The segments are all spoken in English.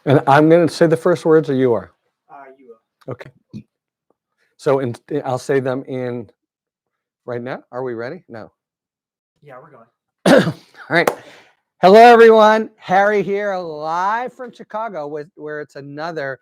And I'm going to say the first words, or you are? You will. Okay. So I'll say them in right now. Are we ready? No. Yeah, we're going. All right. Hello, everyone. Harry here, live from Chicago, where it's another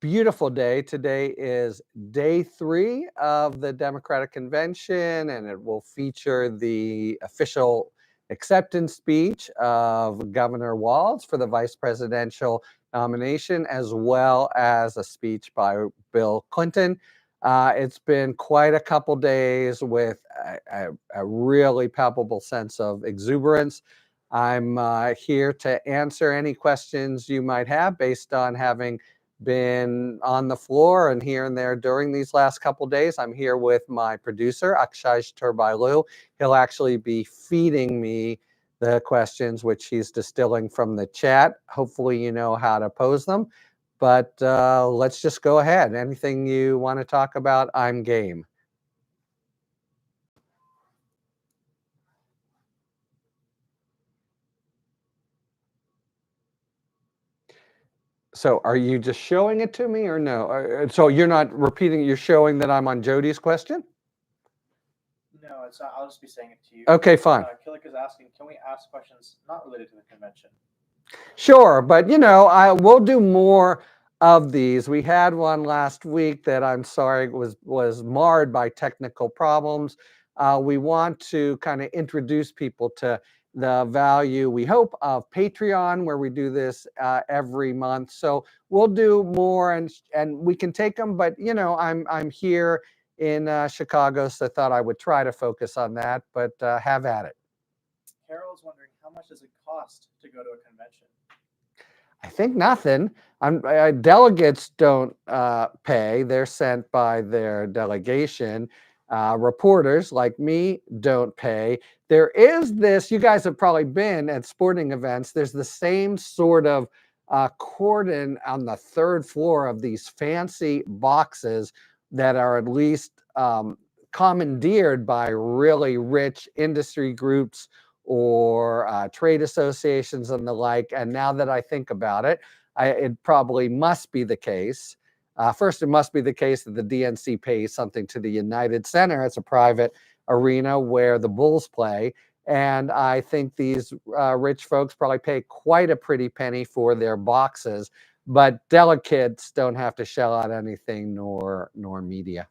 beautiful day. Today is day 3 of the Democratic Convention, and it will feature the official acceptance speech of Governor Walz for the vice presidential nomination, as well as a speech by Bill Clinton. It's been quite a couple days with a really palpable sense of exuberance. I'm here to answer any questions you might have based on having been on the floor and here and there during these last couple days. I'm here with my producer, Akshaj Turbailu. He'll actually be feeding me the questions, which he's distilling from the chat. Hopefully you know how to pose them, but let's just go ahead. Anything you want to talk about, I'm game. So are you just showing it to me or no? So you're not repeating, you're showing that I'm on Jody's question? No, it's not. I'll just be saying it to you. Okay, fine. Killick is asking, can we ask questions not related to the convention? Sure, but we'll do more of these. We had one last week that I'm sorry was marred by technical problems. We want to kind of introduce people to the value, we hope, of Patreon, where we do this every month. So we'll do more, and we can take them. But I'm here in Chicago, so I thought I would try to focus on that. But have at it. Carol's wondering, how much does it cost to go to a convention? I think nothing. Delegates don't pay. They're sent by their delegation. Reporters like me don't pay. There is this, you guys have probably been at sporting events, there's the same sort of cordon on the 3rd floor of these fancy boxes that are at least commandeered by really rich industry groups or trade associations and the like. And now that I think about it, it probably must be the case. First, it must be the case that the DNC pays something to the United Center. It's a private arena where the Bulls play. And I think these rich folks probably pay quite a pretty penny for their boxes. But delegates don't have to shell out anything, nor media.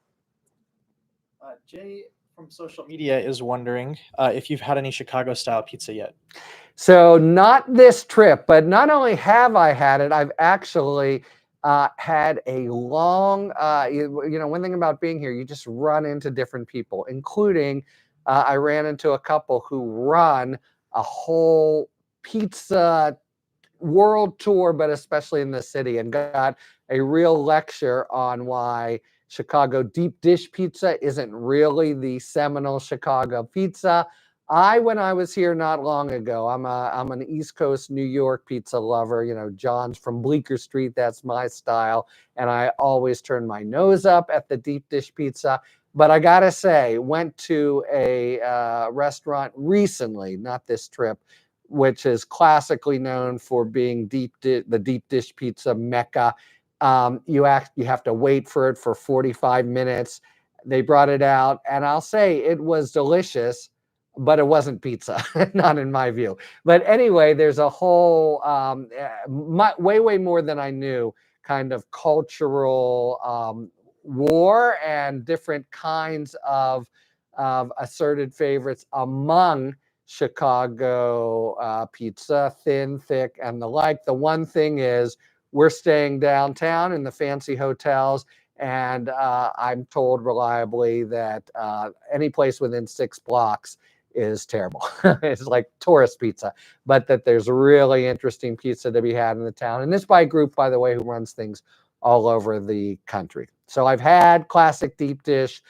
Jay from social media is wondering if you've had any Chicago-style pizza yet. So not this trip, but not only have I had it, I've actually had a long, one thing about being here, you just run into different people, including I ran into a couple who run a whole pizza world tour, but especially in the city, and got a real lecture on why Chicago deep dish pizza isn't really the seminal Chicago pizza. When I was here not long ago, I'm an East Coast New York pizza lover. John's from Bleecker Street, that's my style, and I always turn my nose up at the deep dish pizza. But I gotta say, went to a restaurant recently, not this trip, which is classically known for being the deep dish pizza mecca. You have to wait for it for 45 minutes. They brought it out, and I'll say it was delicious, but it wasn't pizza, not in my view. But anyway, there's a whole way more than I knew kind of cultural war and different kinds of asserted favorites among Chicago pizza, thin, thick, and the like. The one thing is, we're staying downtown in the fancy hotels, and I'm told reliably that any place within 6 blocks is terrible. It's like tourist pizza, but that there's really interesting pizza to be had in the town. And this by a group, by the way, who runs things all over the country. So I've had classic deep dish,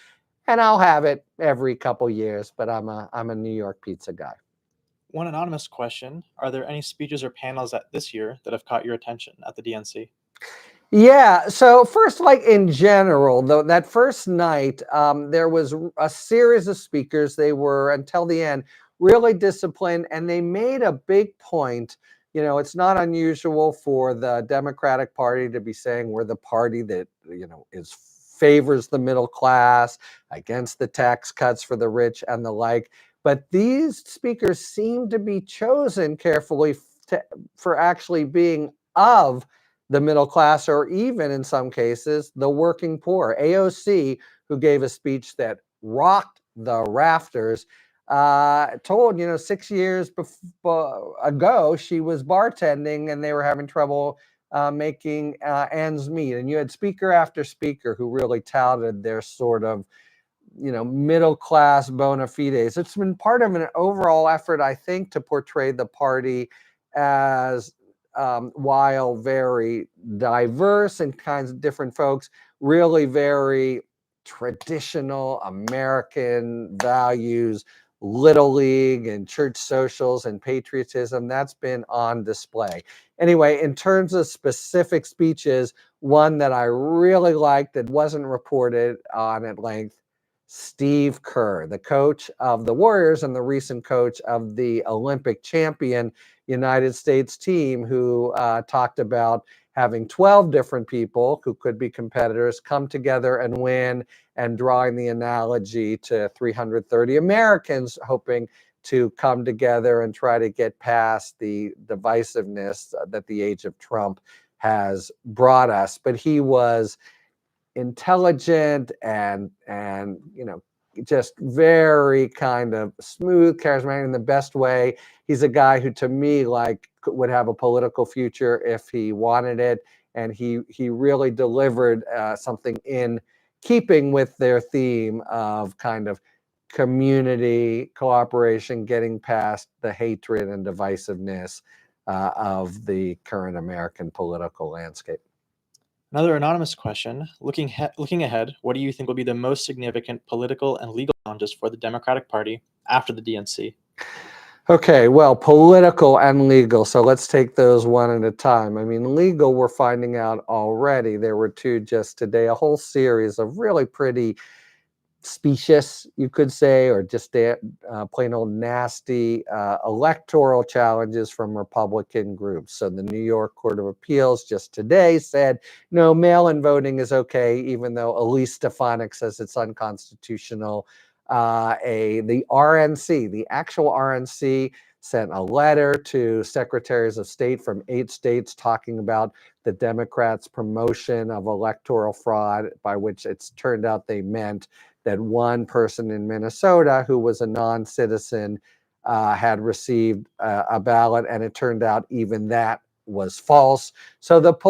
and I'll have it every couple years, but I'm a New York pizza guy. One anonymous question: are there any speeches or panels this year that have caught your attention at the DNC? Yeah, so first, like in general, though, that first night, there was a series of speakers. They were, until the end, really disciplined, and they made a big point You know, it's not unusual for the Democratic Party to be saying we're the party that, you know, favors the middle class, against the tax cuts for the rich and the like. But these speakers seem to be chosen carefully for actually being of the middle class, or even in some cases, the working poor. AOC, who gave a speech that rocked the rafters, told, you know, 6 years ago, she was bartending and they were having trouble making ends meet. And you had speaker after speaker who really touted their sort of, you know, middle class bona fides. It's been part of an overall effort, I think, to portray the party as, while very diverse and kinds of different folks, really very traditional American values, Little League and church socials and patriotism. That's been on display. Anyway, in terms of specific speeches, one that I really liked that wasn't reported on at length, Steve Kerr, the coach of the Warriors and the recent coach of the Olympic champion United States team, who talked about having 12 different people who could be competitors come together and win, and drawing the analogy to 330 Americans hoping to come together and try to get past the divisiveness that the age of Trump has brought us. But he was intelligent and you know, just very kind of smooth, charismatic in the best way. He's a guy who, to me, like, would have a political future if he wanted it, and he really delivered something in keeping with their theme of kind of community cooperation, getting past the hatred and divisiveness of the current American political landscape. Another anonymous question. Looking ahead, what do you think will be the most significant political and legal challenges for the Democratic Party after the DNC? Okay, well, political and legal. So let's take those one at a time. I mean, legal, we're finding out already. There were two just today, a whole series of really pretty specious, you could say, or just plain old nasty electoral challenges from Republican groups. So the New York Court of Appeals just today said, no, mail-in voting is okay, even though Elise Stefanik says it's unconstitutional. The RNC, the actual RNC, sent a letter to secretaries of state from 8 states talking about the Democrats' promotion of electoral fraud, by which it's turned out they meant that one person in Minnesota who was a non-citizen had received a ballot, and it turned out even that was false. So the the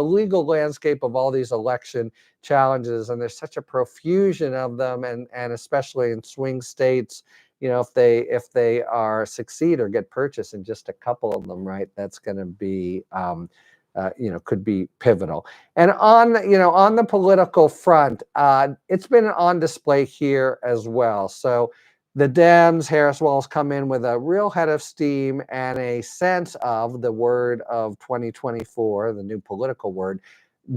legal landscape of all these election challenges, and there's such a profusion of them, and especially in swing states, you know, if they are succeed or get purchased in just a couple of them, right, that's going to be you know, could be pivotal. And on the political front, it's been on display here as well. So the Dems, Harris Walls, come in with a real head of steam and a sense of the word of 2024, the new political word,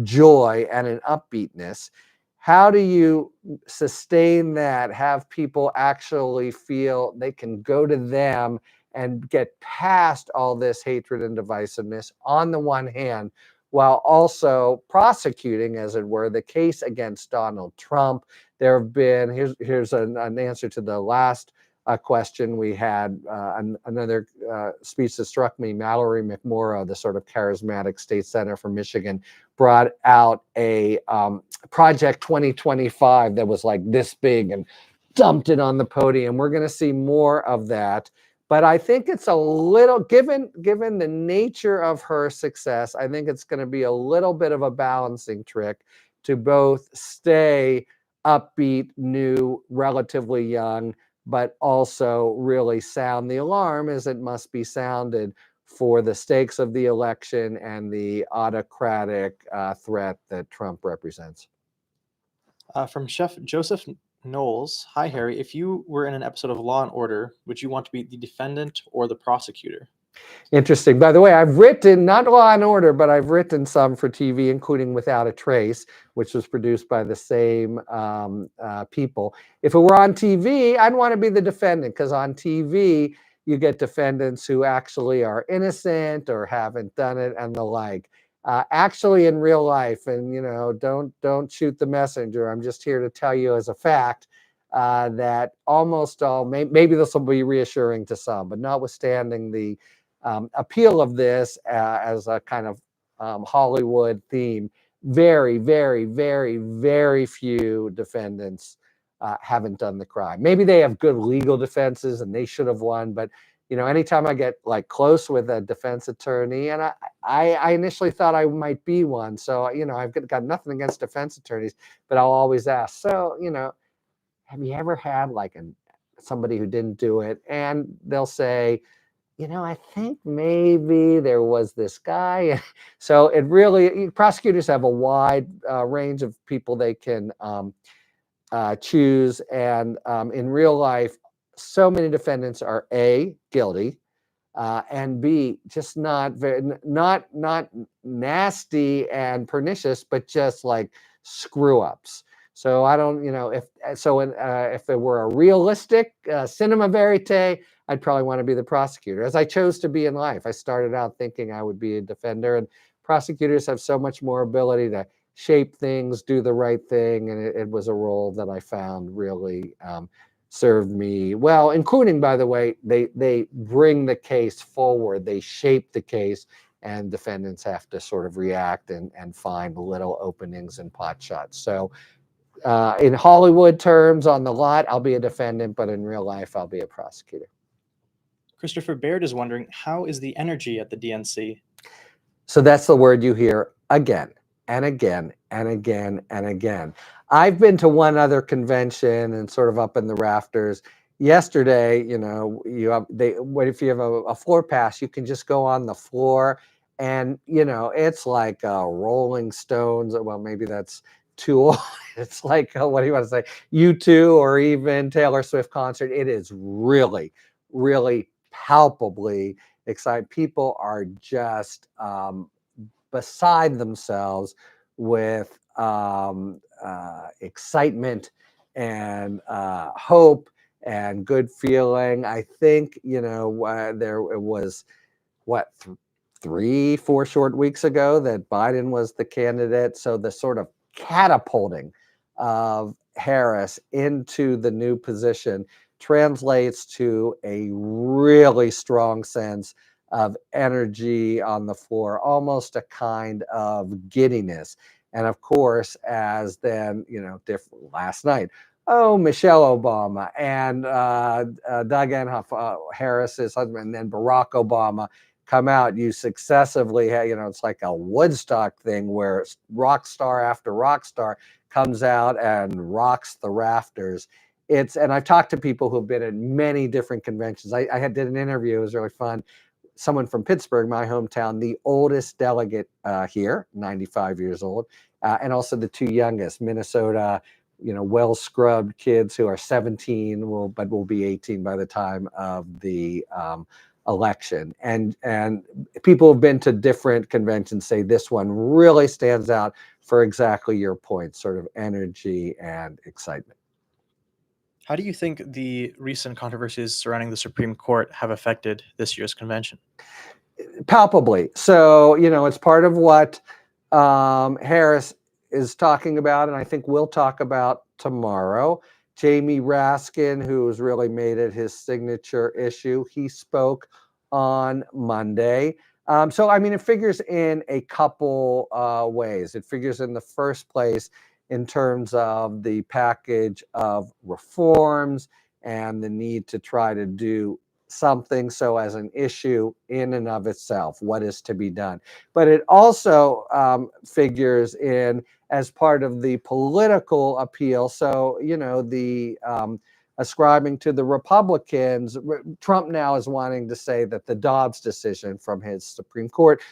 joy, and an upbeatness. How do you sustain that, have people actually feel they can go to them and get past all this hatred and divisiveness on the one hand, while also prosecuting, as it were, the case against Donald Trump? There have been, here's an answer to the last question we had, another speech that struck me. Mallory McMorrow, the sort of charismatic state senator from Michigan, brought out a Project 2025 that was like this big and dumped it on the podium. We're going to see more of that. But I think it's a little, given the nature of her success, I think it's going to be a little bit of a balancing trick to both stay upbeat, new, relatively young, but also really sound the alarm as it must be sounded for the stakes of the election and the autocratic threat that Trump represents. From Chef Joseph Knowles. Hi, Harry. If you were in an episode of Law and Order, would you want to be the defendant or the prosecutor? Interesting. By the way, I've written, not Law and Order, but I've written some for TV, including Without a Trace, which was produced by the same people. If it were on TV, I'd want to be the defendant, because on TV, you get defendants who actually are innocent or haven't done it and the like. Actually, in real life, and don't shoot the messenger. I'm just here to tell you as a fact that almost all, maybe this will be reassuring to some, but notwithstanding the appeal of this as a kind of Hollywood theme, very, very, very, very few defendants haven't done the crime. Maybe they have good legal defenses and they should have won, but anytime I get like close with a defense attorney, and I initially thought I might be one, so I've got nothing against defense attorneys, but I'll always ask, so have you ever had like somebody who didn't do it? And they'll say, I think maybe there was this guy. So it really, prosecutors have a wide range of people they can choose, and in real life, so many defendants are A, guilty, and B, just not not nasty and pernicious, but just like screw ups. So I don't, if it were a realistic cinema verite, I'd probably want to be the prosecutor, as I chose to be in life. I started out thinking I would be a defender, and prosecutors have so much more ability to shape things, do the right thing, and it was a role that I found really served me well, including, by the way, they bring the case forward, they shape the case, and defendants have to sort of react and find little openings and pot shots. So in Hollywood terms, on the lot, I'll be a defendant, but in real life, I'll be a prosecutor. Christopher Baird is wondering, how is the energy at the DNC? So that's the word you hear again and again and again and again. I've been to one other convention and sort of up in the rafters. Yesterday, if you have a floor pass, you can just go on the floor, and it's like Rolling Stones. Well, maybe that's too old. It's like what do you want to say? U2 or even Taylor Swift concert. It is really, really palpably exciting. People are just beside themselves with excitement and hope and good feeling. I think there it was what 3-4 short weeks ago that Biden was the candidate. So the sort of catapulting of Harris into the new position translates to a really strong sense of energy on the floor, almost a kind of giddiness. And of course, as then, last night, Michelle Obama and Doug Emhoff, Harris's husband, and then Barack Obama come out. You successively have, it's like a Woodstock thing where rock star after rock star comes out and rocks the rafters. And I've talked to people who've been at many different conventions. I did an interview. It was really fun. Someone from Pittsburgh, my hometown, the oldest delegate here, 95 years old, and also the two youngest, Minnesota, well-scrubbed kids who are 17, but will be 18 by the time of the election. And people who've been to different conventions say this one really stands out for exactly your point, sort of energy and excitement. How do you think the recent controversies surrounding the Supreme Court have affected this year's convention? Palpably. So, it's part of what Harris is talking about, and I think we'll talk about tomorrow. Jamie Raskin, who has really made it his signature issue, he spoke on Monday. So, it figures in a couple ways. It figures in the first place in terms of the package of reforms and the need to try to do something. So as an issue in and of itself, what is to be done. But it also figures in as part of the political appeal. So, the ascribing to the Republicans, Trump now is wanting to say that the Dobbs decision from his Supreme Court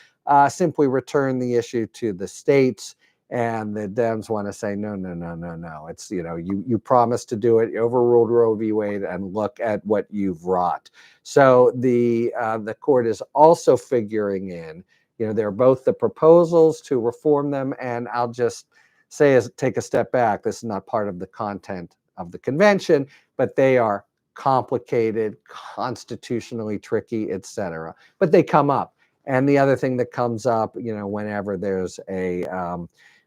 simply returned the issue to the states. And the Dems want to say, no. It's, you promised to do it, you overruled Roe v. Wade, and look at what you've wrought. So the court is also figuring in, they're both the proposals to reform them. And I'll just say, take a step back. This is not part of the content of the convention, but they are complicated, constitutionally tricky, etc. But they come up. And the other thing that comes up, whenever there's a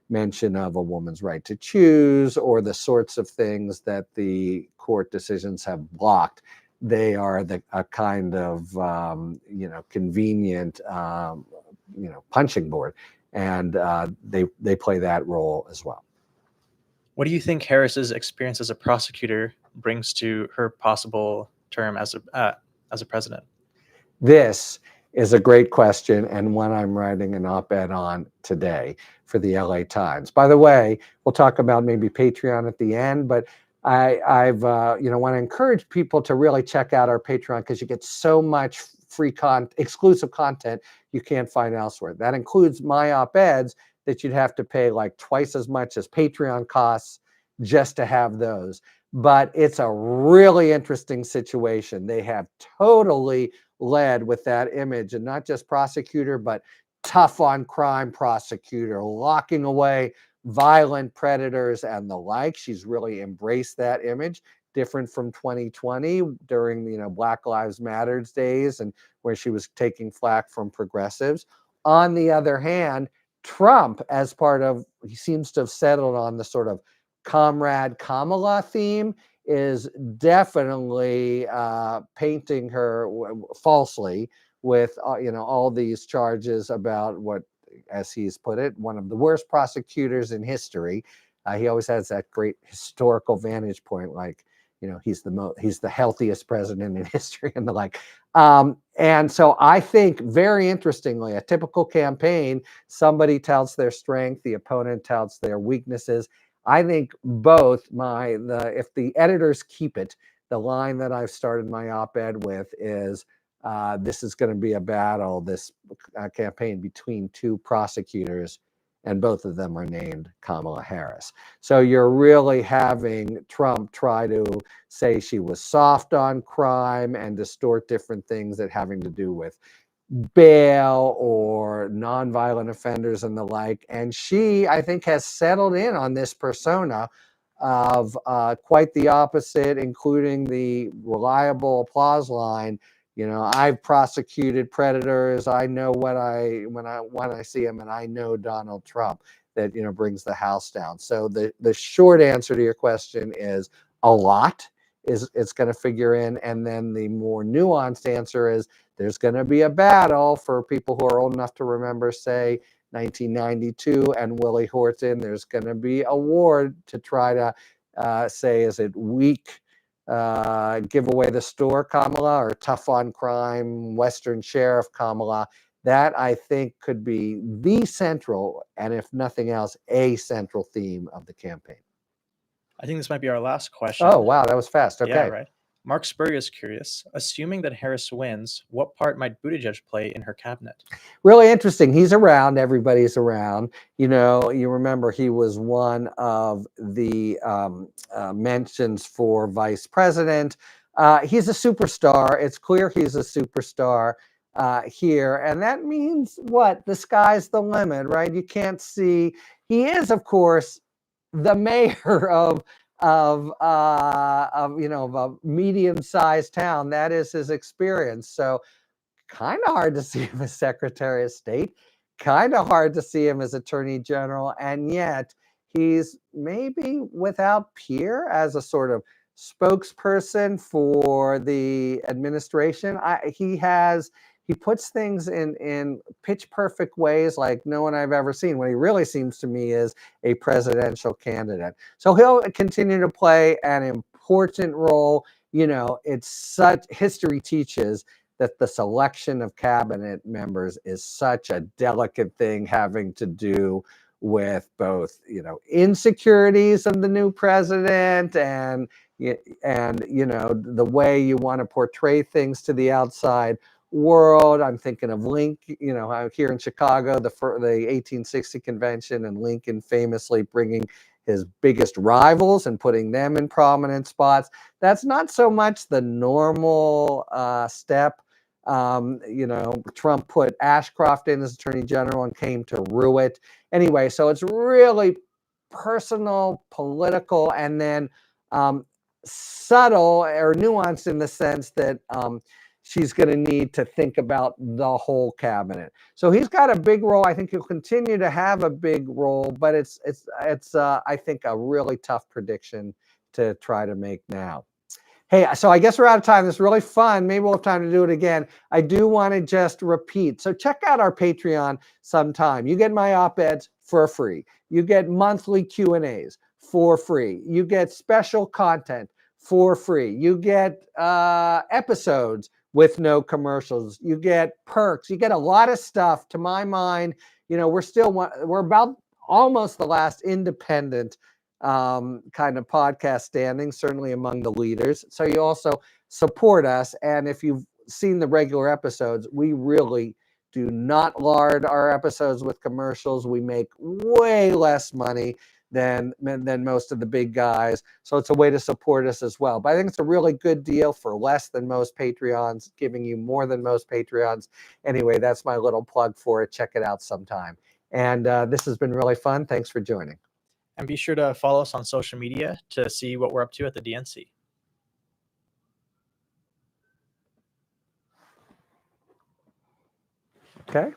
mention of a woman's right to choose or the sorts of things that the court decisions have blocked, they are a kind of convenient punching board, and they play that role as well. What do you think Harris's experience as a prosecutor brings to her possible term as a president? This is a great question, and one I'm writing an op-ed on today for the LA Times. By the way, we'll talk about maybe Patreon at the end, but I've want to encourage people to really check out our Patreon, because you get so much free exclusive content you can't find elsewhere. That includes my op-eds that you'd have to pay like twice as much as Patreon costs just to have those. But it's a really interesting situation. They have totally led with that image, and not just prosecutor, but tough on crime prosecutor, locking away violent predators and the like. She's really embraced that image, different from 2020 during Black Lives Matters days, and where she was taking flack from progressives. On the other hand, Trump, as part of, he seems to have settled on the sort of comrade Kamala theme, is definitely painting her falsely with all these charges about what, as he's put it, one of the worst prosecutors in history. He always has that great historical vantage point, like he's the healthiest president in history and the like. And so I think, very interestingly, a typical campaign, somebody touts their strength, the opponent touts their weaknesses. I think both if the editors keep it, the line that I've started my op-ed with is, this is going to be a battle, this campaign, between two prosecutors, and both of them are named Kamala Harris. So you're really having Trump try to say she was soft on crime and distort different things that having to do with bail or nonviolent offenders and the like. And she, I think, has settled in on this persona of quite the opposite, including the reliable applause line. I've prosecuted predators. I know when I see him, and I know Donald Trump, that brings the house down. So the short answer to your question is a lot. It's going to figure in, and then the more nuanced answer is there's going to be a battle. For people who are old enough to remember, say, 1992 and Willie Horton, there's going to be a war to try to say, is it weak, give away the store Kamala, or tough on crime Western Sheriff Kamala? That, I think, could be the central, and if nothing else, a central theme of the campaign. I think this might be our last question. Oh, wow, that was fast. Okay. Yeah, right. Mark Spurrier is curious. Assuming that Harris wins, what part might Buttigieg play in her cabinet? Really interesting. He's around. Everybody's around. You remember he was one of the mentions for vice president. He's a superstar. It's clear he's a superstar here. And that means what? The sky's the limit, right? You can't see. He is, of course, the mayor of a medium-sized town. That is his experience. So kind of hard to see him as Secretary of State, kind of hard to see him as Attorney General, and yet he's maybe without peer as a sort of spokesperson for the administration. He puts things in pitch perfect ways like no one I've ever seen. What he really seems to me is a presidential candidate. So he'll continue to play an important role. History teaches that the selection of cabinet members is such a delicate thing, having to do with both, insecurities of the new president and the way you want to portray things to the outside world. I'm thinking of here in Chicago, the 1860 convention, and Lincoln famously bringing his biggest rivals and putting them in prominent spots. That's not so much the normal step. Trump put Ashcroft in as Attorney General and came to rue it. Anyway, so it's really personal, political, and then subtle or nuanced in the sense that she's going to need to think about the whole cabinet. So he's got a big role. I think he'll continue to have a big role, but it's I think a really tough prediction to try to make now. Hey, so I guess we're out of time. This is really fun. Maybe we'll have time to do it again. I do want to just repeat. So check out our Patreon sometime. You get my op-eds for free. You get monthly Q&As for free. You get special content for free. You get episodes with no commercials. You get perks. You get a lot of stuff. To my mind, we're about almost the last independent kind of podcast standing, certainly among the leaders. So you also support us. And if you've seen the regular episodes, we really do not lard our episodes with commercials. We make way less money than most of the big guys. So it's a way to support us as well. But I think it's a really good deal for less than most Patreons, giving you more than most Patreons. Anyway, that's my little plug for it. Check it out sometime. And this has been really fun. Thanks for joining. And be sure to follow us on social media to see what we're up to at the DNC. Okay.